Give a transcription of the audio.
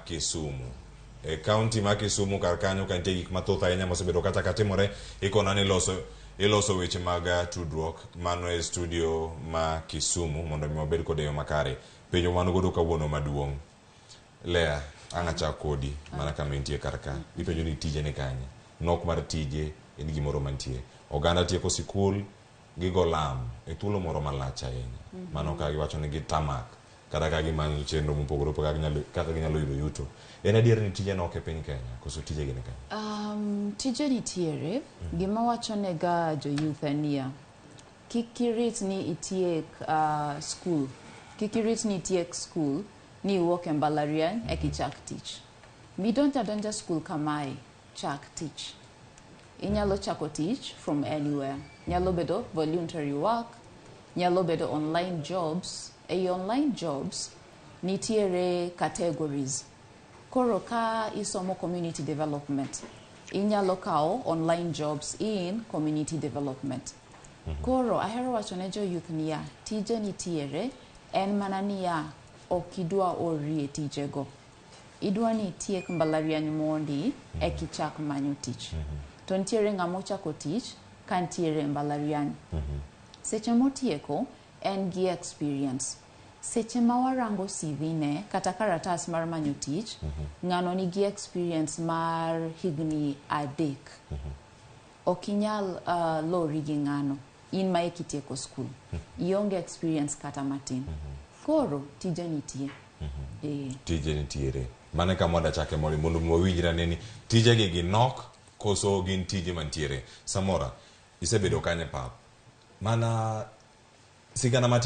Kisumu. E county ma Kisumu kar kanyo kantie gik mathoth ahinya mosebedo kata katimore ikona ni iloso weche mag tudruok mano e studio ma Kisumu mondo mi wabed kod yo makare. Penjo mano godo kawuono maduong'. Leah, anga kodi mana kama intie kar ka. Ipenjo ni tije ne kanye. Nok mar tije en gimoro mantie. Oganda tieko sikul gigo lam e thuolo moro malach ahinya. Mano ka giwacho ni gitamak kata ka gimanyo chenro mopogore opogore kaka ginyalo yudo yuto. En adier ni tije nok e piny Kenya koso tije gine kanye? Tije nitiere gima wacho nega jo youth ania kikirit ni itiek school kikirit ni itiek school ni iwuok e mbalariany kichak tich. Midonjo adonja school kamae chak tich. Inyalo chako tich from anywhere. Nyalo bedo voluntary work, nyalo bedo online jobs. Online jobs nitiere categories. Koro ka isomo community development, inyalo kao online jobs in community development. Koro ahero wacho ne jo youth niya tije nitiere en mana niya okidwa orie tijego. Idwa ni tiek mbalariany mondi kichak manyo tich. To nitiere ng'amo chako tich kantiere mbalariany. Seche motieko en gi experience. Seche ma warango CV ne kata karatas mar manyo tich, ng'ano nigi experience mar higni 3. Okinyal lori gi ng'ano in ma kitieko school. Ionge experience kata matin. Koro tije nitie. Tije nitiere. Mane kama wada chake mondo mwawinjra neni tije gi ginok koso gin tije mantiere. Samora isebedo kanye pap. Mana sigana matin